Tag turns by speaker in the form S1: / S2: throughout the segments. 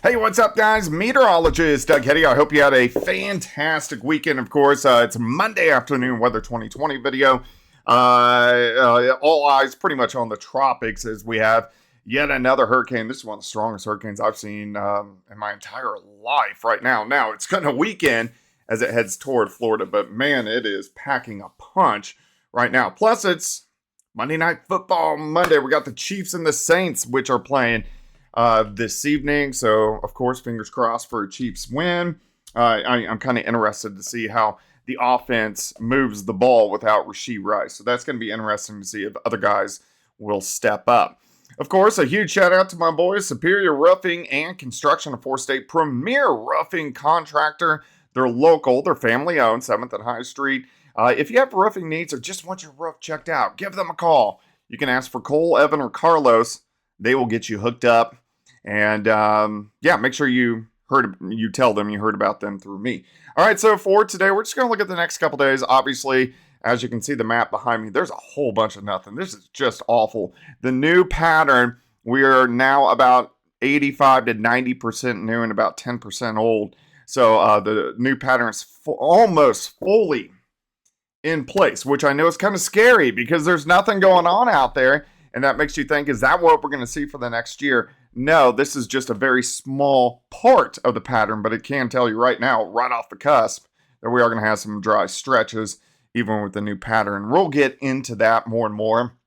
S1: Hey, what's up, guys? Meteorologist Doug Hetty. I hope you had a fantastic weekend. Of course, it's Monday afternoon weather 2020 video. All eyes pretty much on the tropics as we have yet another hurricane. This is one of the strongest hurricanes I've seen in my entire life right now. Now, it's going to weaken as it heads toward Florida, but man, it is packing a punch right now. Plus, it's Monday Night Football Monday. We got the Chiefs and the Saints, which are playing this evening. So, of course, fingers crossed for a Chiefs win. I'm kind of interested to see how the offense moves the ball without Rashee Rice. So that's going to be interesting to see if other guys will step up. Of course, a huge shout out to my boys, Superior Roofing and Construction, a four-state premier roofing contractor. They're local, they're family owned, 7th and High Street. If you have roofing needs or just want your roof checked out, give them a call. You can ask for Cole, Evan, or Carlos. They will get you hooked up. And make sure you tell them you heard about them through me. All right, so for today, we're just going to look at the next couple days. Obviously, as you can see the map behind me, there's a whole bunch of nothing. This is just awful. The new pattern, we are now about 85 to 90% new and about 10% old. So the new pattern is almost fully in place, which I know is kind of scary because there's nothing going on out there. And that makes you think, is that what we're going to see for the next year? No, this is just a very small part of the pattern, but it can tell you right now, right off the cusp, that we are going to have some dry stretches, even with the new pattern. We'll get into that more and more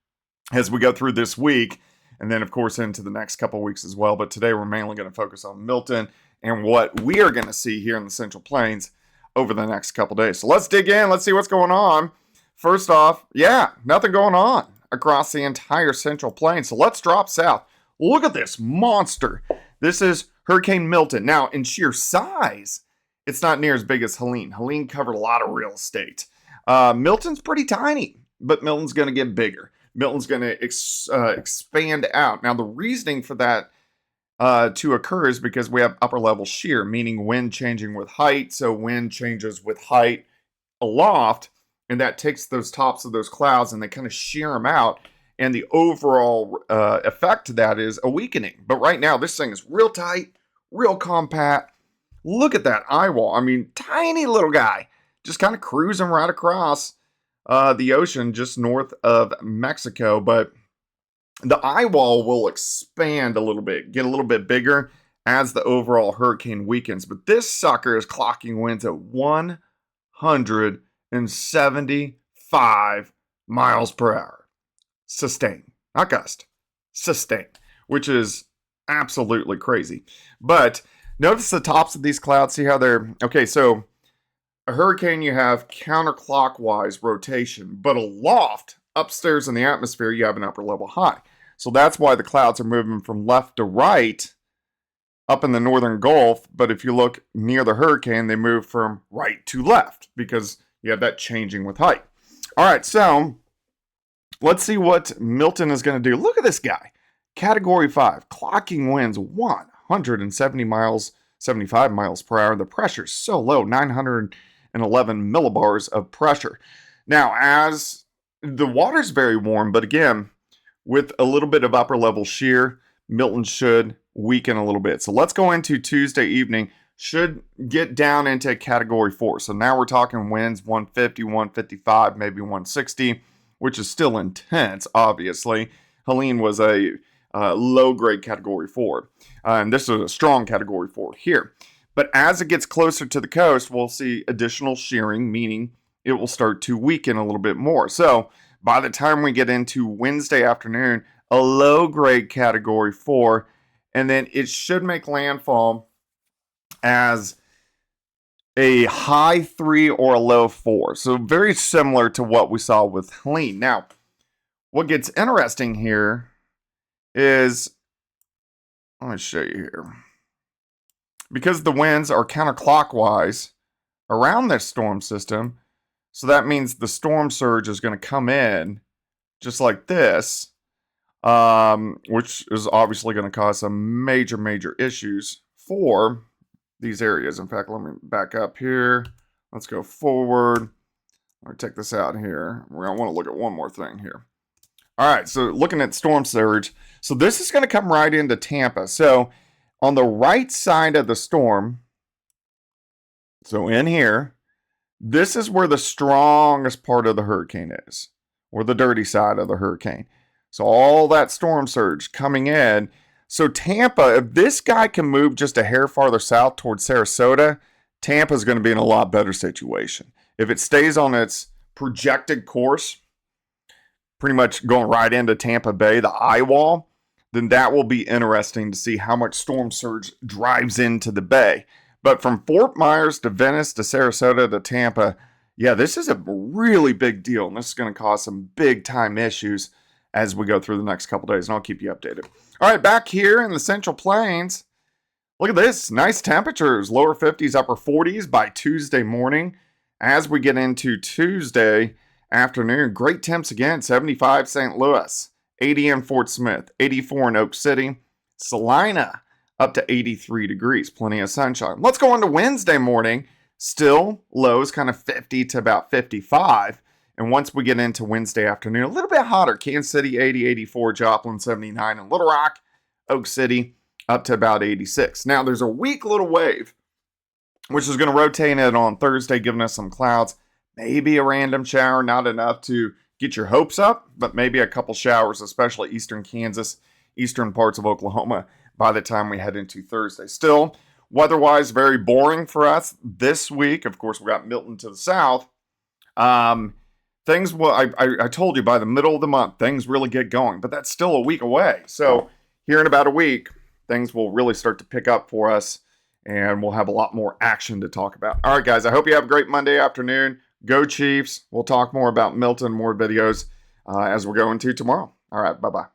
S1: as we go through this week, and then, of course, into the next couple weeks as well. But today, we're mainly going to focus on Milton and what we are going to see here in the Central Plains over the next couple days. So let's dig in. Let's see what's going on. First off, nothing going on across the entire Central Plains. So let's drop south. Look at this monster. This is Hurricane Milton. Now, in sheer size, it's not near as big as Helene. Helene covered a lot of real estate. Milton's pretty tiny, but Milton's going to get bigger. Milton's going to expand out. Now, the reasoning for that to occur is because we have upper level shear, meaning wind changing with height. So wind changes with height aloft, and that takes those tops of those clouds and they kind of shear them out. And the overall effect to that is a weakening. But right now, this thing is real tight, real compact. Look at that eye wall. I mean, tiny little guy. Just kind of cruising right across the ocean just north of Mexico. But the eye wall will expand a little bit, get a little bit bigger as the overall hurricane weakens. But this sucker is clocking winds at 175 miles per hour. Sustained, not gust, sustained, which is absolutely crazy. But notice the tops of these clouds, see how they're, okay, so a hurricane, you have counterclockwise rotation, but aloft, upstairs in the atmosphere, you have an upper level high. So that's why the clouds are moving from left to right up in the northern Gulf, but if you look near the hurricane, they move from right to left because you have that changing with height. All right, so let's see what Milton is going to do. Look at this guy. Category 5, clocking winds 75 miles per hour. The pressure is so low, 911 millibars of pressure. Now, as the water's very warm, but again, with a little bit of upper level shear, Milton should weaken a little bit. So let's go into Tuesday evening. Should get down into Category 4. So now we're talking winds 150, 155, maybe 160. Which is still intense, obviously. Helene was a low-grade Category 4. And this is a strong Category 4 here. But as it gets closer to the coast, we'll see additional shearing, meaning it will start to weaken a little bit more. So by the time we get into Wednesday afternoon, a low-grade Category 4, and then it should make landfall as a high 3 or a low 4. So very similar to what we saw with Helene. Now, what gets interesting here is, let me show you here. Because the winds are counterclockwise around this storm system, so that means the storm surge is going to come in just like this, which is obviously going to cause some major issues for these areas. In fact, let me back up here. Let's go forward. I'll take this out here. We're going to want to look at one more thing here. All right, so looking at storm surge. So this is going to come right into Tampa. So On the right side of the storm, so in here, this is where the strongest part of the hurricane is, or the dirty side of the hurricane. So all that storm surge coming in. So Tampa, if this guy can move just a hair farther south towards Sarasota, Tampa's going to be in a lot better situation. If it stays on its projected course, pretty much going right into Tampa Bay, the eye wall, then that will be interesting to see how much storm surge drives into the bay. But from Fort Myers to Venice to Sarasota to Tampa, yeah, this is a really big deal. And this is going to cause some big time issues as we go through the next couple days. And I'll keep you updated. All right, back here in the Central Plains, look at this. Nice temperatures, lower 50s, upper 40s by Tuesday morning. As we get into Tuesday afternoon, great temps again, 75 St. Louis, 80 in Fort Smith, 84 in Oak City, Salina up to 83 degrees, plenty of sunshine. Let's go on to Wednesday morning. Still lows kind of 50 to about 55. And once we get into Wednesday afternoon, a little bit hotter. Kansas City 80, 84, Joplin 79, and Little Rock, Oak City up to about 86. Now there's a weak little wave, which is going to rotate in on Thursday, giving us some clouds. Maybe a random shower, not enough to get your hopes up, but maybe a couple showers, especially eastern Kansas, eastern parts of Oklahoma by the time we head into Thursday. Still, weather-wise, very boring for us this week. Of course, we got Milton to the south. Things will, I told you, by the middle of the month, things really get going, but that's still a week away. So here in about a week, things will really start to pick up for us, and we'll have a lot more action to talk about. All right, guys, I hope you have a great Monday afternoon. Go Chiefs. We'll talk more about Milton, more videos as we're going to tomorrow. All right, bye-bye.